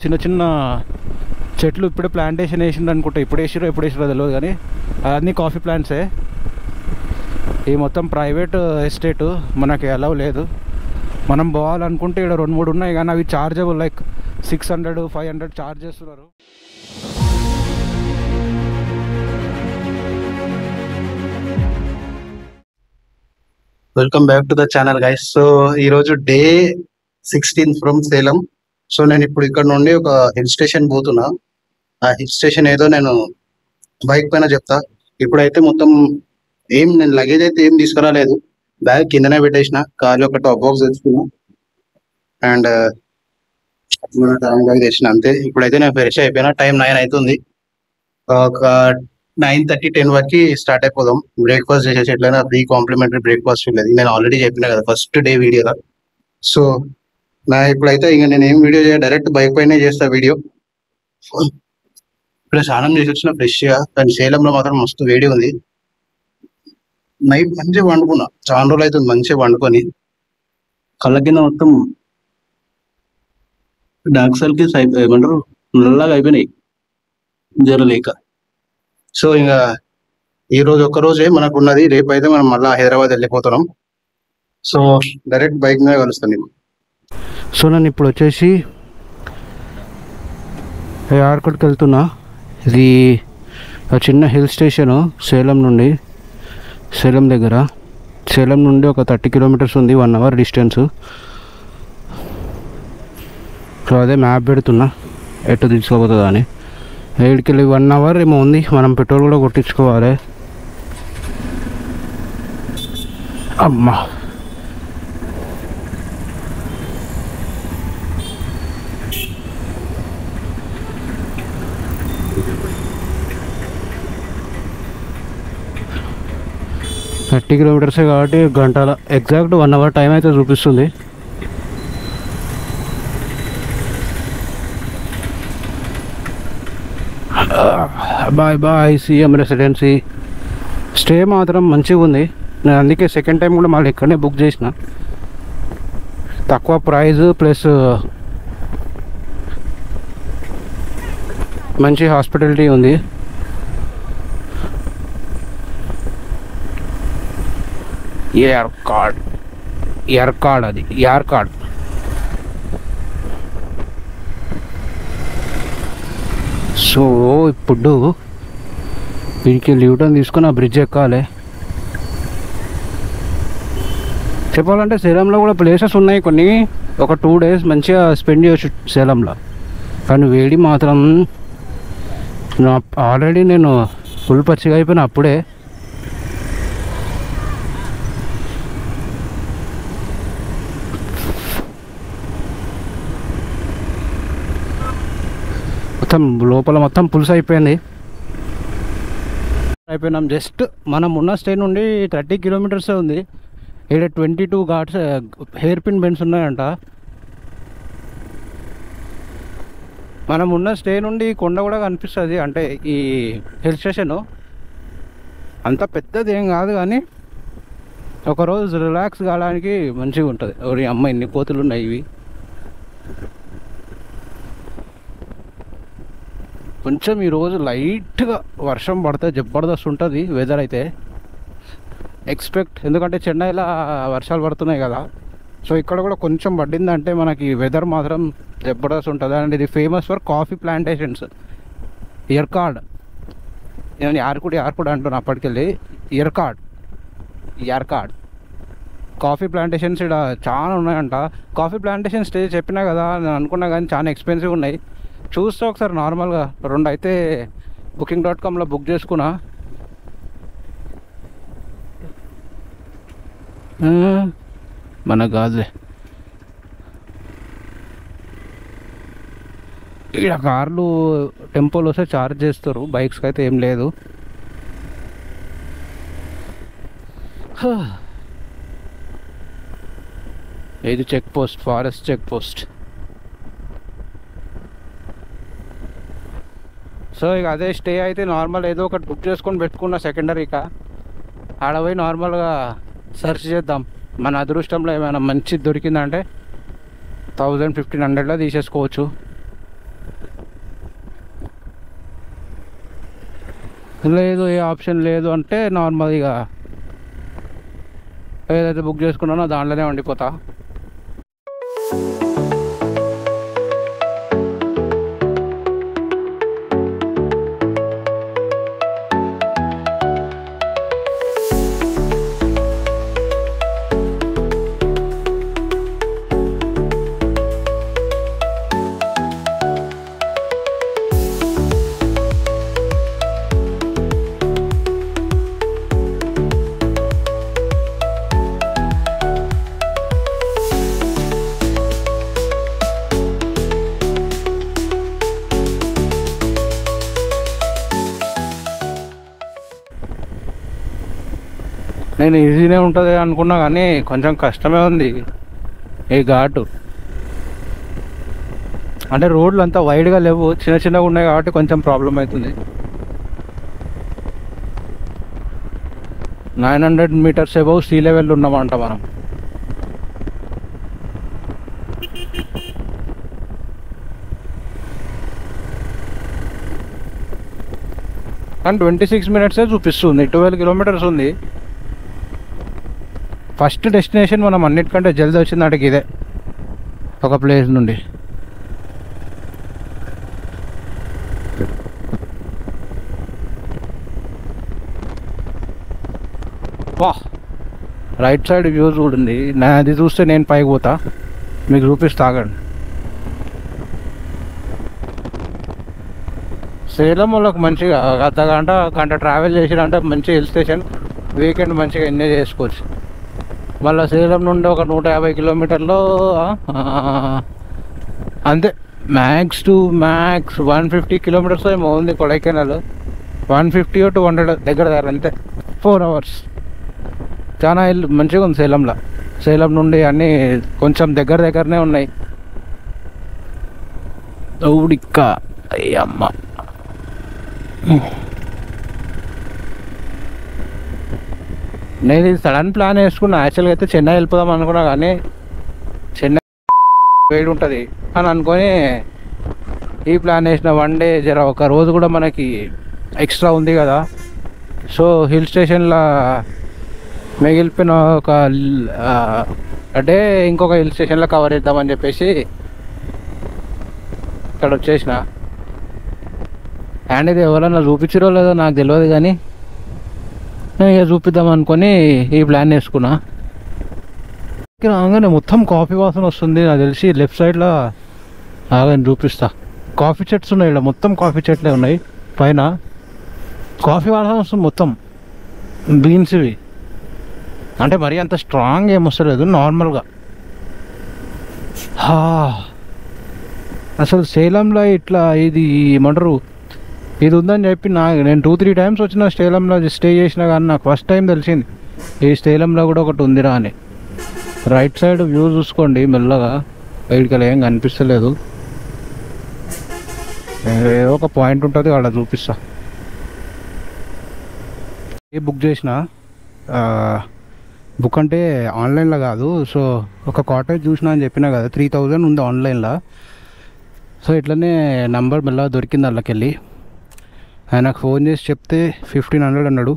చిన్న చిన్న చెట్లు ఇప్పుడే ప్లాంటేషన్ వేసిండ్రు అనుకుంటా. ఎప్పుడు వేసిరో తెలియదు కానీ అన్నీ కాఫీ ప్లాంట్సే. ఈ మొత్తం ప్రైవేట్ ఎస్టేటు, మనకి అలౌ లేదు. మనం పోవాలనుకుంటే ఇక్కడ 2-3 ఉన్నాయి కానీ అవి చార్జబుల్, లైక్ 600-500 చార్జ్ చేస్తున్నారు. Welcome back to the channel guys. So ఈరోజు డే 16 ఫ్రమ్ సేలం. సో నేను ఇప్పుడు ఇక్కడ నుండి ఒక హిల్ స్టేషన్ పోతున్నా. ఆ హిల్ స్టేషన్ ఏదో నేను బైక్ పైన చెప్తా. ఇప్పుడైతే మొత్తం నేను లగేజ్ అయితే ఏం తీసుకురాలేదు, బ్యాగ్ కిందనే పెట్టేసిన. ఖాళీ ఒక టాప్ బాక్స్ తెచ్చుకున్నా అండ్ మన ట్రావెల్ బ్యాగ్ తెచ్చిన, అంతే. ఇప్పుడైతే నేను ఫ్రెష్ అయిపోయినా. టైం 9 అవుతుంది. ఒక 9:30-10 వరకు స్టార్ట్ అయిపోదాం. బ్రేక్ఫాస్ట్ చేసేసి ఎట్లయినా ఫ్రీ కాంప్లిమెంటరీ బ్రేక్ఫాస్ట్ లేదు, నేను ఆల్రెడీ చెప్పిన కదా ఫస్ట్ డే వీడియోలో. సో ఇప్పుడైతే ఇంకా నేను ఏం వీడియో చేయ, డైరెక్ట్ బైక్ పైనే చేస్తా వీడియో. ఇప్పుడు స్నానం చేసి వచ్చిన ఫ్రెష్గా. కానీ సేలంలో మాత్రం మస్తు వేడి ఉంది. నైట్ మంచిగా వండుకున్నా, చాలా రోజులు అవుతుంది మంచిగా వండుకొని. కళ్ళ కింద మొత్తం డార్క్ సర్కిల్స్ ఏమంటారు, నల్లగా అయిపోయినాయి జరలేక. సో ఇంకా ఈ రోజు ఒక్క రోజే మనకు ఉన్నది. రేపు అయితే మనం మళ్ళీ హైదరాబాద్ వెళ్ళిపోతున్నాం. సో డైరెక్ట్ బైక్ మీద కలుస్తాను నీకు. సో నేను ఇప్పుడు వచ్చేసి ఎయిర్పోర్ట్కి వెళ్తున్నా. ఇది చిన్న హిల్ స్టేషను సేలం దగ్గర. సేలం నుండి ఒక 30 కిలోమీటర్స్ ఉంది, 1 అవర్ డిస్టెన్స్. సో అదే మ్యాప్ పెడుతున్నా ఎటు తీసుకోపోతుందా అని. ఇక్కడికి వెళ్ళి 1 అవర్ ఏమో ఉంది, మనం పెట్రోల్ కూడా కొట్టించుకోవాలి. అమ్మా థర్టీ కిలోమీటర్సే కాబట్టి గంటల ఎగ్జాక్ట్ 1 అవర్ టైం అయితే చూపిస్తుంది. Bye CM residency. స్టే మాత్రం మంచిగా ఉంది. నేను అందుకే సెకండ్ టైం కూడా మళ్ళీ ఇక్కడనే బుక్ చేసిన. తక్కువ ప్రైజ్ ప్లస్ మంచి హాస్పిటాలిటీ ఉంది. యార్కాడ్. సో ఇప్పుడు వీడికి యూటర్న్ తీసుకొని ఆ బ్రిడ్జ్ ఎక్కాలి. చెప్పాలంటే సేలంలో కూడా ప్లేసెస్ ఉన్నాయి కొన్ని. ఒక 2 days మంచిగా స్పెండ్ చేయొచ్చు సేలంలో. కానీ వేడి మాత్రం ఆల్రెడీ నేను ఫుల్ పచ్చిగా అయిపోయిన అప్పుడే. మొత్తం లోపల మొత్తం పులుసు అయిపోయినాం. జస్ట్ మనం ఉన్న స్టే నుండి 30 కిలోమీటర్సే ఉంది. ఇక్కడ 22 ఘాట్స్, హెయిర్ పిన్ బెండ్స్ ఉన్నాయంట. మనం ఉన్న స్టే నుండి కొండ కూడా కనిపిస్తుంది. అంటే ఈ హిల్ స్టేషను అంత పెద్దది ఏం కాదు కానీ ఒకరోజు రిలాక్స్ కావడానికి మంచిగా ఉంటుంది. ఒకరి అమ్మ ఇన్ని కోతులు ఉన్నాయి ఇవి. కొంచెం ఈరోజు లైట్గా వర్షం పడితే జబర్దస్త్ ఉంటుంది వెదర్ అయితే ఎక్స్పెక్ట్. ఎందుకంటే చెన్నైలో వర్షాలు పడుతున్నాయి కదా. సో ఇక్కడ కూడా కొంచెం పడిందంటే మనకి వెదర్ మాత్రం జబర్దస్త్ ఉంటుంది. అండ్ ఇది ఫేమస్ ఫర్ కాఫీ ప్లాంటేషన్స్. ఎయిర్కాడ్, నేను యార్కుడ్ అంటున్నా అప్పటికెళ్ళి. ఎయిర్కాడ్ కాఫీ ప్లాంటేషన్స్ ఇక్కడ చాలా ఉన్నాయంట. కాఫీ ప్లాంటేషన్ స్టే చెప్పినా కదా, నేను అనుకున్నా కానీ చాలా ఎక్స్పెన్సివ్ ఉన్నాయి. చూస్తే ఒకసారి నార్మల్గా 2 అయితే booking.comలో బుక్ చేసుకున్నా. మన కాదులే. ఇక్కడ కార్లు టెంపోలు వస్తే ఛార్జ్ చేస్తారు, బైక్స్కి అయితే ఏం లేదు. ఇది check post, forest check post. So ఇక అదే స్టే అయితే నార్మల్ ఏదో ఒకటి బుక్ చేసుకొని పెట్టుకున్న సెకండరీగా. ఆడ పోయి నార్మల్గా సెర్చ్ చేద్దాం. మన అదృష్టంలో ఏమైనా మంచిది దొరికిందంటే 1000-1500లో తీసేసుకోవచ్చు. లేదు ఏ ఆప్షన్ లేదు అంటే నార్మల్గా ఏదైతే బుక్ చేసుకున్నానో దాంట్లోనే వండిపోతా. నేను ఈజీనే ఉంటుంది అనుకున్నా కానీ కొంచెం కష్టమే ఉంది ఈ ఘాటు. అంటే రోడ్లు అంతా వైడ్గా లేవు, చిన్న చిన్నగా ఉన్నాయి కాబట్టి కొంచెం ప్రాబ్లం అవుతుంది. 900 meters అబౌవ్ సీ లెవెల్ ఉన్నామంట మనం. కానీ 26 minutes చూపిస్తుంది, 12 kilometers ఉంది. ఫస్ట్ డెస్టినేషన్ మనం అన్నిటికంటే జల్దీ వచ్చిందంటే ఇదే, ఒక ప్లేస్ నుండి. వా రైట్ సైడ్ వ్యూ చూడండి. అది చూస్తే నేను పైకి పోతా, మీకు చూపిస్తా ఆగండి. సేలం వాళ్ళకి మంచిగా గంట ట్రావెల్ చేసినంటే మంచి హిల్ స్టేషన్, వీకెండ్ మంచిగా ఎంజాయ్ చేసుకోవచ్చు. మళ్ళీ సేలం నుండి ఒక 150 kilometers అంతే, మ్యాక్స్ టు మ్యాక్స్ 150 kilometers ఏమో ఉంది కొడైకెనాల్. 150 or 200 దగ్గర అంతే, 4 hours. చాలా ఇల్లు మంచిగా ఉంది సేలంలో. సేలం నుండి అన్నీ కొంచెం దగ్గరనే ఉన్నాయి. ఊడిక్క అయ్యమ్మ. నేను ఇది సడన్ ప్లాన్ వేసుకున్నా. యాక్చువల్గా అయితే చెన్నై వెళ్ళిపోదాం అనుకున్నా, కానీ చెన్నై వేడి ఉంటుంది అని అనుకొని ఈ ప్లాన్ వేసిన. 1 day ఒక రోజు కూడా మనకి ఎక్స్ట్రా ఉంది కదా, సో హిల్ స్టేషన్లో మిగిలిపోయిన ఒక డే ఇంకొక హిల్ స్టేషన్లో కవర్ చేద్దామని చెప్పేసి ఇక్కడ వచ్చేసిన. అండ్ ఇది ఎవరన్నా చూపించారో లేదో నాకు తెలియదు, కానీ నేను ఇక చూపిద్దాం అనుకొని ఈ ప్లాన్ వేసుకున్నా. రాగానే మొత్తం కాఫీ వాసన వస్తుంది నాకు తెలిసి. లెఫ్ట్ సైడ్లో ఆగని చూపిస్తా, కాఫీ చెట్స్ ఉన్నాయి ఇక్కడ, మొత్తం కాఫీ చెట్లే ఉన్నాయి. పైన కాఫీ వాసన వస్తుంది మొత్తం, బీన్స్ ఇవి. అంటే మరీ అంత స్ట్రాంగ్ ఏం వస్తలేదు, నార్మల్గా. అసలు సేలంలో ఇట్లా ఇది ఏమంటారు, ఇది ఉందని చెప్పి నేను 2-3 times వచ్చిన సేలంలో స్టే చేసినా, కానీ నాకు ఫస్ట్ టైం తెలిసింది ఈ సేలంలో కూడా ఒకటి ఉందిరా అని. రైట్ సైడ్ వ్యూ చూసుకోండి మెల్లగా, బయటికి ఏం కనిపిస్తలేదు. ఏదో ఒక పాయింట్ ఉంటుంది అక్కడ చూపిస్తా. ఏ బుక్ చేసిన బుక్ అంటే ఆన్లైన్లో కాదు. సో ఒక కాటేజ్ చూసినా అని చెప్పినా కదా, 3000 ఉంది ఆన్లైన్లో. సో ఇట్లనే నంబర్ మెల్లగా దొరికింది వాళ్ళకి వెళ్ళి. ఆయనకు ఫోన్ చేసి చెప్తే 1500 అన్నాడు.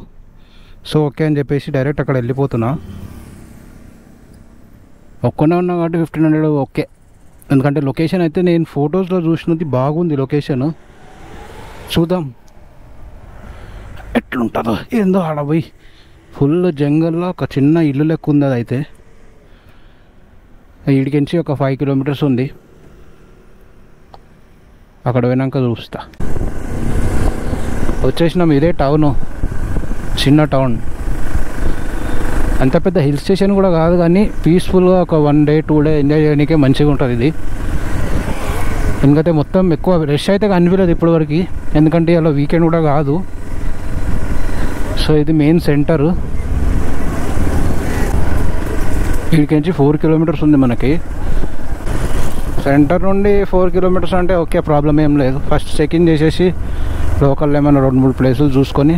సో ఓకే అని చెప్పేసి డైరెక్ట్ అక్కడ వెళ్ళిపోతున్నా. ఒక్కనే ఉన్నా కాబట్టి 1500 ఓకే. ఎందుకంటే లొకేషన్ అయితే నేను ఫొటోస్లో చూసినది బాగుంది లొకేషన్. చూద్దాం ఎట్లుంటుందో ఏందో. ఆడపోయి ఫుల్ జంగల్లో ఒక చిన్న ఇల్లు లెక్క ఉంది. అది అయితే ఈడికించి ఒక 5 kilometers ఉంది. అక్కడ పోయినాక చూస్తా. వచ్చేసినాం, ఇదే టౌను, చిన్న టౌన్. అంత పెద్ద హిల్ స్టేషన్ కూడా కాదు, కానీ పీస్ఫుల్గా ఒక 1 day 2 day ఎంజాయ్ చేయడానికే మంచిగా ఉంటుంది ఇది. ఎందుకంటే మొత్తం ఎక్కువ రష్ అయితే కనిపించలేదు ఇప్పటివరకు, ఎందుకంటే అలా వీకెండ్ కూడా కాదు. సో ఇది మెయిన్ సెంటర్. ఇక్కడికి 4 kilometers ఉంది మనకి. సెంటర్ నుండి 4 kilometers అంటే ఓకే, ప్రాబ్లం ఏం లేదు. ఫస్ట్ చెక్-ఇన్ చేసేసి లోకల్ ఏమైనా 2-3 places చూసుకొని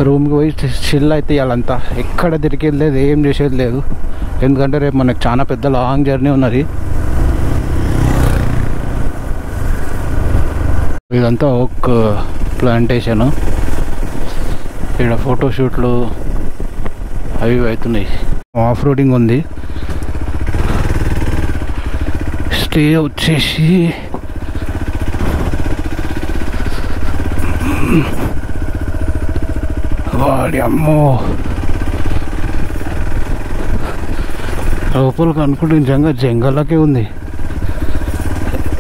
రూమ్కి పోయి చిల్ అయితే ఇవ్వాలంతా. ఎక్కడ తిరిగేది లేదు, ఏం చేసేది లేదు. ఎందుకంటే రేపు మనకు చాలా పెద్ద లాంగ్ జర్నీ ఉన్నది. ఇదంతా ఓక్ ప్లాంటేషన్. ఇక్కడ ఫోటోషూట్లు అవి అవుతున్నాయి. ఆఫ్ రోడింగ్ ఉంది. స్టే వచ్చేసి వాడి అమ్మో లోపలికి అనుకుంటే నిజంగా జంగల్లోకే ఉంది.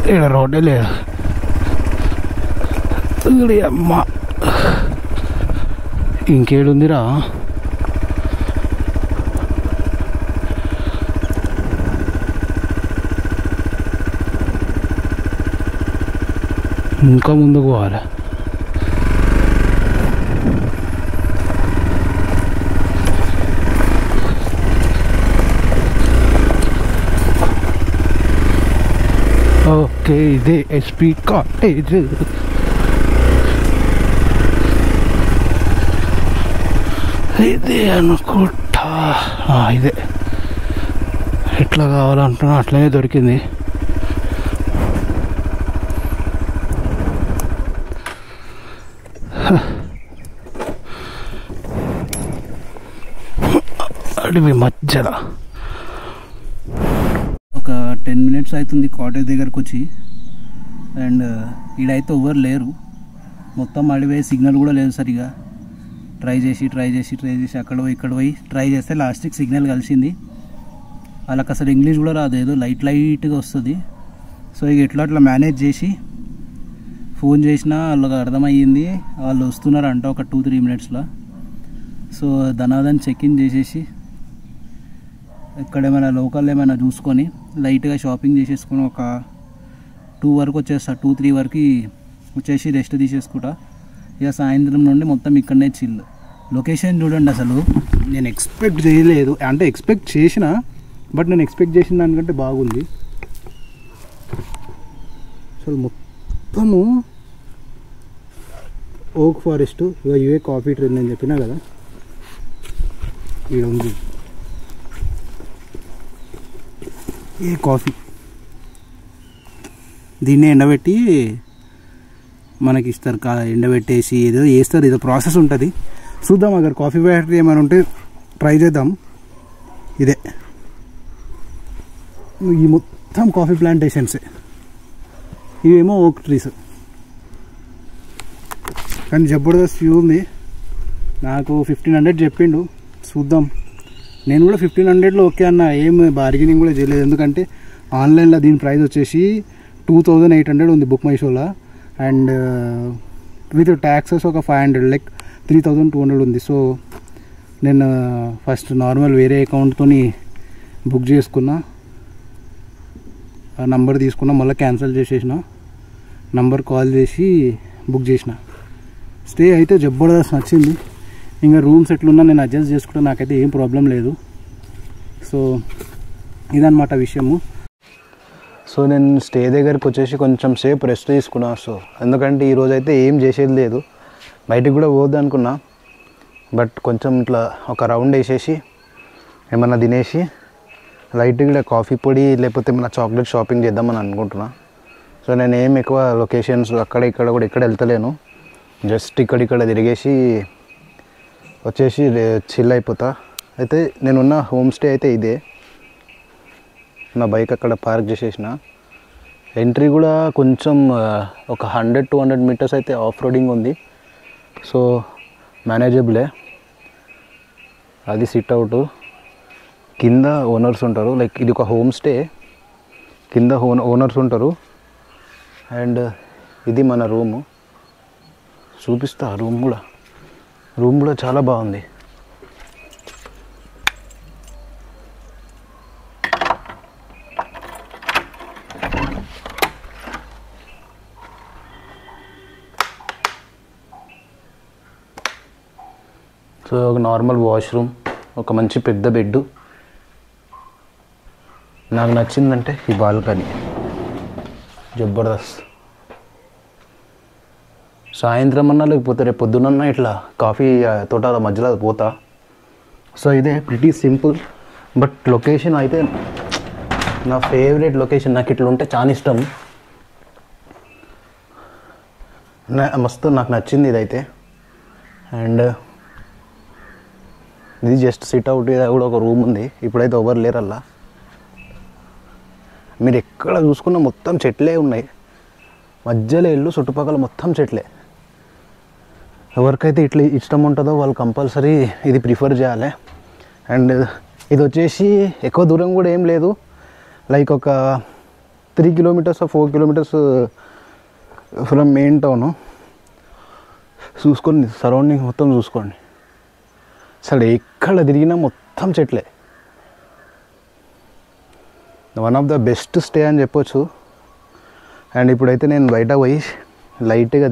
ఇక్కడ రోడ్డే లేదు. అమ్మ ఇంకేడుందిరా. ఇంకా ముందుకు పోవాలి. ఓకే ఇదే ఎస్పీ కాటేజ్. ఇదే అనుకుంటా. ఇదే ఎట్లా కావాలంటున్నా అట్లనే దొరికింది. అడవి మధ్యలో ఒక 10 minutes అవుతుంది కాటేజ్ దగ్గరకు వచ్చి. అండ్ ఈడైతే ఎవరు లేరు, మొత్తం అడివే. సిగ్నల్ కూడా లేదు సరిగా. ట్రై చేసి అక్కడ పోయి ఇక్కడ పోయి ట్రై చేస్తే లాస్ట్కి సిగ్నల్ కలిసింది. వాళ్ళకి అసలు ఇంగ్లీష్ కూడా రాదు, ఏదో లైట్గా వస్తుంది. సో ఇక అట్లా మేనేజ్ చేసి ఫోన్ చేసినా వాళ్ళకి అర్థమయ్యింది. వాళ్ళు వస్తున్నారంట ఒక 2-3 minutesలో. సో ధనాదన్ చెక్-ఇన్ చేసేసి ఇక్కడ ఏమైనా లోకల్ ఏమైనా చూసుకొని లైట్గా షాపింగ్ చేసేసుకొని ఒక 2 వరకు వచ్చేస్తా. 2-3 వరకు వచ్చేసి రెస్ట్ తీసేసుకుంటా. ఇక సాయంత్రం నుండి మొత్తం ఇక్కడనే చిల్. లొకేషన్ చూడండి, అసలు నేను ఎక్స్పెక్ట్ చేయలేదు. అంటే ఎక్స్పెక్ట్ చేసిన, బట్ నేను ఎక్స్పెక్ట్ చేసిన దానికంటే బాగుంది. అసలు మొత్తము ఓక్ ఫారెస్ట్. ఇక ఇవే కాఫీ ట్రీ నేను చెప్పినా కదా, ఇక్కడ ఉంది ఏ కాఫీ. దీన్ని ఎండబెట్టి మనకి ఇస్తారు. ఎండబెట్టేసి ఏదో చేస్తారు, ఏదో ప్రాసెస్ ఉంటుంది. చూద్దాం, అక్కడ కాఫీ ఫ్యాక్టరీ ఏమైనా ఉంటే ట్రై చేద్దాం. ఇదే ఈ మొత్తం కాఫీ ప్లాంటేషన్సే. ఇవేమో ఓక్ ట్రీస్. కానీ జబర్దస్త్ వ్యూ ఉంది. నాకు 1500 చెప్పిండు, చూద్దాం. నేను కూడా 1500లో ఓకే అన్న, ఏం బార్గెనింగ్ కూడా చేయలేదు. ఎందుకంటే ఆన్లైన్లో దీని ప్రైస్ వచ్చేసి 2800 ఉంది బుక్ మై షోలో. అండ్ విత్ ట్యాక్సెస్ ఒక 500, లైక్ 3200 ఉంది. సో నేను ఫస్ట్ నార్మల్ వేరే అకౌంట్తో బుక్ చేసుకున్నా. ఆ నంబర్ తీసుకున్నా, మళ్ళీ క్యాన్సిల్ చేసేసిన. నంబర్ కాల్ చేసి బుక్ చేసిన. స్టే అయితే జబర్దస్త్ నచ్చింది. ఇంకా రూమ్స్ ఎట్లున్నా నేను అడ్జస్ట్ చేసుకుంటా, నాకైతే ఏం ప్రాబ్లం లేదు. సో ఇదన్నమాట విషయము. సో నేను స్టే దగ్గరికి వచ్చేసి కొంచెం సేపు రెస్ట్ తీసుకున్నా. సో ఎందుకంటే ఈరోజు అయితే ఏం చేసేది లేదు, బయటికి కూడా పోద్దు అనుకున్నా. బట్ కొంచెం ఇట్లా ఒక రౌండ్ వేసేసి ఏమన్నా తినేసి లైట్గా కాఫీ పొడి లేకపోతే ఏమన్నా చాక్లెట్ షాపింగ్ చేద్దామని అనుకుంటున్నా. సో నేను ఏం ఎక్కువ లొకేషన్స్ అక్కడ ఇక్కడ కూడా ఇక్కడ వెళ్తలేను. జస్ట్ ఇక్కడ తిరిగేసి వచ్చేసి చిల్ అయిపోతా. అయితే నేనున్న హోమ్ స్టే అయితే ఇదే. నా బైక్ అక్కడ పార్క్ చేసేసిన. ఎంట్రీ కూడా కొంచెం ఒక 100-200 meters అయితే ఆఫ్ రోడింగ్ ఉంది. సో మేనేజబులే. అది సిట్ అవుట్. కింద ఓనర్స్ ఉంటారు, లైక్ ఇది ఒక హోమ్ స్టే. కింద ఓనర్స్ ఉంటారు. అండ్ ఇది మన రూము. చూపిస్తా. రూమ్ కూడా చాలా బాగుంది. సో ఒక నార్మల్ వాష్రూమ్, ఒక మంచి పెద్ద బెడ్. నాకు నచ్చిందంటే ఈ బాల్కనీ జబర్దస్త్. సాయంత్రం అన్నా లేకపోతే రేపు పొద్దునన్నా ఇట్లా కాఫీ తోటల మధ్యలో పోతా. సో ఇదే ప్రిటీ సింపుల్, బట్ లొకేషన్ అయితే నా ఫేవరెట్ లొకేషన్. నాకు ఇట్లా ఉంటే చాలా ఇష్టం. మస్తు నాకు నచ్చింది ఇదైతే. అండ్ ఇది జస్ట్ సిట్ అవుట్ కూడా ఒక రూమ్ ఉంది. ఇప్పుడైతే ఎవరు లేరు అలా. మీరు ఎక్కడ చూసుకున్న మొత్తం చెట్లే ఉన్నాయి. మధ్యలో ఇల్లు, చుట్టుపక్కల మొత్తం చెట్లే. ఎవరికైతే ఇట్లా ఇష్టం ఉంటుందో వాళ్ళు కంపల్సరీ ఇది ప్రిఫర్ చేయాలి. అండ్ ఇది వచ్చేసి ఎక్కువ దూరం కూడా ఏం లేదు. లైక్ ఒక 3 kilometres 4 kilometres from main town. చూసుకోండి, సరౌండింగ్ మొత్తం చూసుకోండి. అసలు ఎక్కడ తిరిగినా మొత్తం చెట్లే. One of the best stay అని చెప్పొచ్చు. అండ్ ఇప్పుడైతే నేను బయట పోయి లైట్గా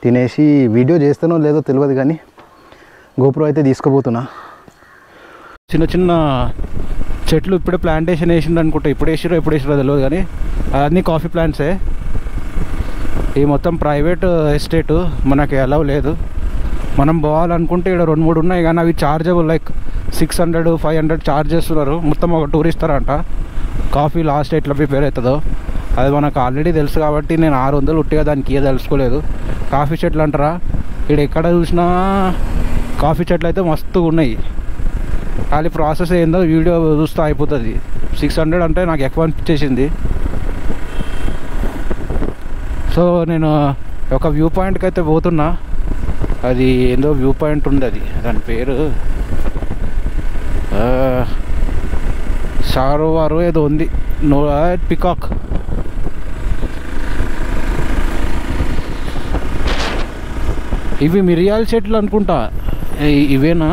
తినేసి వీడియో చేస్తానో లేదో తెలియదు కానీ గోప్రో అయితే తీసుకుపోతున్నా. చిన్న చిన్న చెట్లు ఇప్పుడే ప్లాంటేషన్ వేసింది అనుకుంటా. ఎప్పుడు వేసిరో తెలియదు కానీ అన్నీ కాఫీ ప్లాంట్సే. ఈ మొత్తం ప్రైవేట్ ఎస్టేటు, మనకి అలౌ లేదు. మనం పోవాలనుకుంటే ఇక్కడ 2-3 ఉన్నాయి కానీ అవి చార్జబుల్. లైక్ 600, 500 ఛార్జ్ చేస్తున్నారు. మొత్తం ఒక టూర్ ఇస్తారంట. కాఫీ లాస్ట్ ఎట్లా ప్రిపేర్ అవుతుందో అది మనకు ఆల్రెడీ తెలుసు కాబట్టి నేను 600 ఉట్టిగా దానికి తెలుసుకోలేదు. కాఫీ చెట్లు అంటారా, ఇక్కడ ఎక్కడ చూసినా కాఫీ చెట్లు అయితే మస్తుగా ఉన్నాయి. ఖాళీ ప్రాసెస్ ఏందో వీడియో చూస్తూ అయిపోతుంది. 600 అంటే నాకు ఎక్కువ అనిపించేసింది. సో నేను ఒక వ్యూ పాయింట్కి అయితే పోతున్నా. అది ఏందో వ్యూ పాయింట్ ఉంది, అది దాని పేరు సారోవారు ఏదో ఉంది. పికాక్. ఇవి మిరియాల చెట్లు అనుకుంటా. ఇవేనా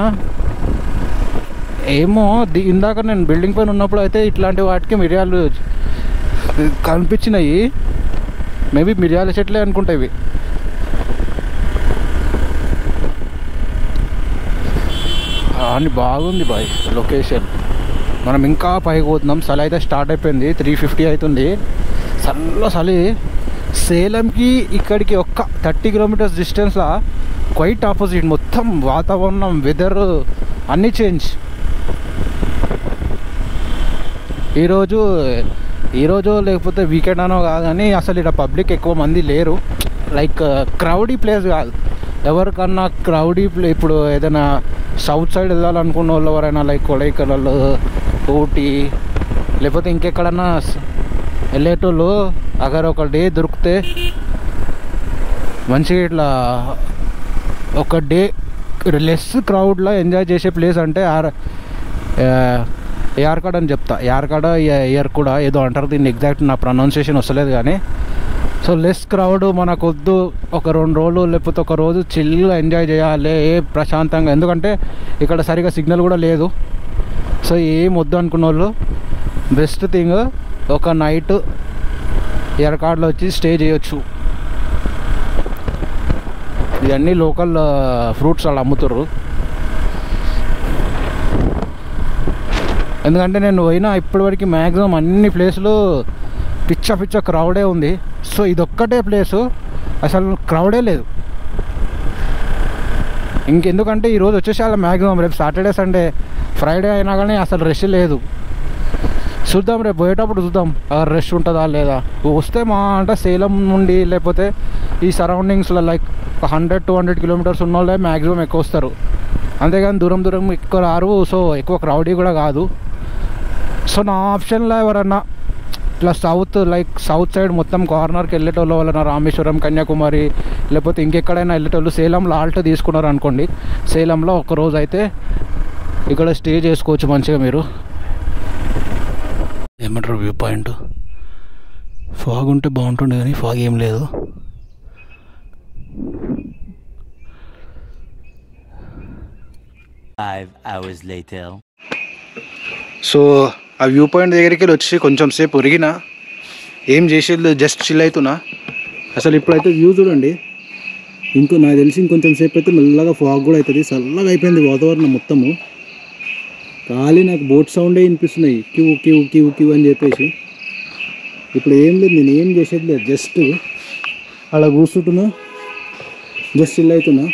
ఏమో. ఇందాక నేను బిల్డింగ్ పైన ఉన్నప్పుడు అయితే ఇట్లాంటి వాటికి మిరియాలు కనిపించినాయి. మేబీ మిరియాల చెట్లే అనుకుంటా ఇవి. అని బాగుంది బాయ్ లొకేషన్. మనం ఇంకా పైకి పోతున్నాం. చలి అయితే స్టార్ట్ అయిపోయింది. 350 అవుతుంది. చలి. సేలంకి ఇక్కడికి ఒక్క 30 కిలోమీటర్స్ డిస్టెన్స్లో క్వైట్ ఆపోజిట్. మొత్తం వాతావరణం, వెదర్ అన్నీ చేంజ్. ఈరోజు లేకపోతే వీకెండ్ అనో కాదు కానీ అసలు ఇక్కడ పబ్లిక్ ఎక్కువ మంది లేరు. లైక్ క్రౌడీ ప్లేస్ కాదు. ఎవరికన్నా క్రౌడీ ప్లే, ఇప్పుడు ఏదైనా సౌత్ సైడ్ వెళ్ళాలనుకున్న వాళ్ళు ఎవరైనా లైక్ కొడైకెనాల్, ఊటీ లేకపోతే ఇంకెక్కడన్నా వెళ్ళేటోళ్ళు అగర్ ఒక డే దొరికితే మంచిగా ఇట్లా ఒక డే లెస్ క్రౌడ్లో ఎంజాయ్ చేసే ప్లేస్ అంటే యార్కాడ్ అని చెప్తా. యార్కాడ్ ఎయిర్కూడ ఏదో అంటారు దీన్ని, ఎగ్జాక్ట్ నా ప్రొనౌన్సియేషన్ వస్తలేదు కానీ. సో లెస్ క్రౌడ్ మనకొద్దు. ఒక 2 రోజులు లేకపోతే ఒక రోజు చిల్గా ఎంజాయ్ చేయాలి ప్రశాంతంగా. ఎందుకంటే ఇక్కడ సరిగా సిగ్నల్ కూడా లేదు. సో ఏం వద్దు అనుకున్న వాళ్ళు బెస్ట్ థింగ్ ఒక నైట్ ఎయిర్కాడ్లో వచ్చి స్టే చేయొచ్చు. ఇవన్నీ లోకల్ ఫ్రూట్స్ వాళ్ళు అమ్ముతారు. ఎందుకంటే నేను పోయినా ఇప్పటివరకు మ్యాక్సిమం అన్ని ప్లేసులు పిచ్చ క్రౌడే ఉంది. సో ఇదొక్కటే ప్లేసు అసలు క్రౌడే లేదు. ఇంకెందుకంటే ఈరోజు వచ్చేసి అలా మ్యాక్సిమం రేపు సాటర్డే సండే ఫ్రైడే అయినా కానీ అసలు రష్ లేదు. చూద్దాం రేపు పోయేటప్పుడు చూద్దాం రష్ ఉంటుందా లేదా. వస్తే మా అంటే సేలం నుండి లేకపోతే ఈ సరౌండింగ్స్లో లైక్ 100-200 కిలోమీటర్స్ ఉన్న వాళ్ళే మ్యాక్సిమం ఎక్కువ వస్తారు. అంతేగాని దూరం ఎక్కువ రారు. సో ఎక్కువ క్రౌడీ కూడా కాదు. సో నా ఆప్షన్లో ఎవరన్నా ఇట్లా సౌత్ సైడ్ మొత్తం కార్నర్కి వెళ్ళేటోళ్ళు వలన రామేశ్వరం, కన్యాకుమారి లేకపోతే ఇంకెక్కడైనా వెళ్ళేటోళ్ళు సేలంలో ఆల్ట్ తీసుకున్నారు అనుకోండి. సేలంలో ఒకరోజు అయితే ఇక్కడ స్టే చేసుకోవచ్చు మంచిగా. మీరు ఏమంటారు వ్యూ పాయింట్ ఫాగ్ ఉంటే బాగుంటుండే కానీ ఫాగ్ ఏం లేదు. సో ఆ వ్యూ పాయింట్ దగ్గరికి వచ్చి కొంచెం సేపు ఒరిగిన ఏం చేసేది జస్ట్ చిల్ అవుతున్నా. అసలు ఇప్పుడైతే వ్యూ చూడండి. నాకు తెలిసి ఇంకొంచెం సేపు అయితే మెల్లగా ఫాగ్ కూడా అవుతుంది. చల్లగా అయిపోయింది వాతావరణం మొత్తము. ఖాళీ నాకు బోట్ సౌండే వినిపిస్తున్నాయి, క్యూ క్యూ క్యూ క్యూ అని చెప్పేసి. ఇప్పుడు ఏం లేదు, నేను ఏం చేసేది లేదు. జస్ట్ అలా కూర్చుంటున్నా, జస్ట్ చిల్ అవుతున్నా.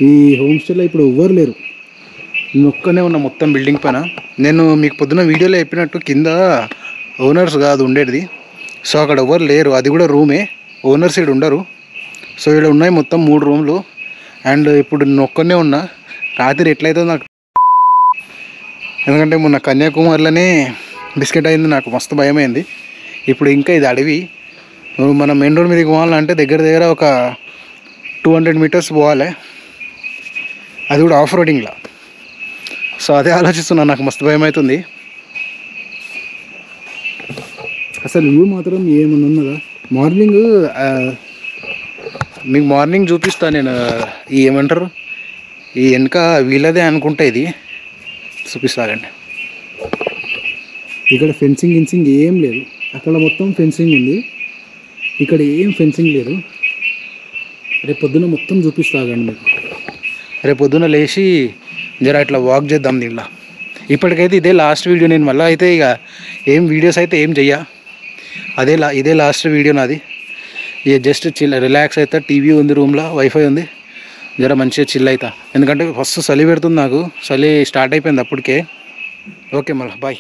ఈ హోమ్ స్టేలో ఇప్పుడు ఎవ్వరు లేరు. నేను ఒక్కనే ఉన్నా మొత్తం బిల్డింగ్ పైన. నేను మీకు పొద్దున్న వీడియోలో చెప్పినట్టు కింద ఓనర్స్ కాదు ఉండేది. సో అక్కడ ఎవరు లేరు. అది కూడా రూమే. ఓనర్స్ ఇక్కడ ఉండరు. సో ఇక్కడ ఉన్నాయి మొత్తం 3 రూమ్లు. అండ్ ఇప్పుడు నేను ఒక్కనే ఉన్నా. రాత్రి ఎట్లయితే నాకు, ఎందుకంటే మొన్న కన్యాకుమారిలోనే బిస్కెట్ అయింది, నాకు మస్తు భయమైంది. ఇప్పుడు ఇంకా ఇది అడవి. మనం మెయిన్ రోడ్ మీదకి పోవాలంటే దగ్గర ఒక 200 మీటర్స్ పోవాలి, అది కూడా ఆఫ్ రోడింగ్లో. సో అదే ఆలోచిస్తున్నాను, నాకు మస్తు భయం అవుతుంది. అసలు వ్యూ మాత్రం ఏమన్నా ఉన్నదా? మార్నింగ్ మీకు మార్నింగ్ చూపిస్తాను నేను. ఈ ఏమంటారు, ఈ వెనక వీళ్ళదే అనుకుంటా, ఇది చూపిస్తానండి. ఇక్కడ ఫెన్సింగ్ ఏం లేదు. అక్కడ మొత్తం ఫెన్సింగ్ ఉంది, ఇక్కడ ఏం ఫెన్సింగ్ లేదు. రేపు పొద్దున మొత్తం చూపిస్తాగండి మీకు. రేపు పొద్దున లేచి జర ఇట్లా వాక్ చేద్దాం దీంట్లో. ఇప్పటికైతే ఇదే లాస్ట్ వీడియో. నేను మళ్ళీ అయితే ఇక ఏం వీడియోస్ అయితే ఏం చెయ్య. ఇదే లాస్ట్ వీడియో నాది. ఇక జస్ట్ రిలాక్స్ అవుతా. టీవీ ఉంది రూమ్లో, వైఫై ఉంది, జర మంచిగా చిల్ అవుతా. ఎందుకంటే ఫస్ట్ చలి పెడుతుంది నాకు, చలి స్టార్ట్ అయిపోయింది అప్పటికే. ఓకే మళ్ళీ బాయ్.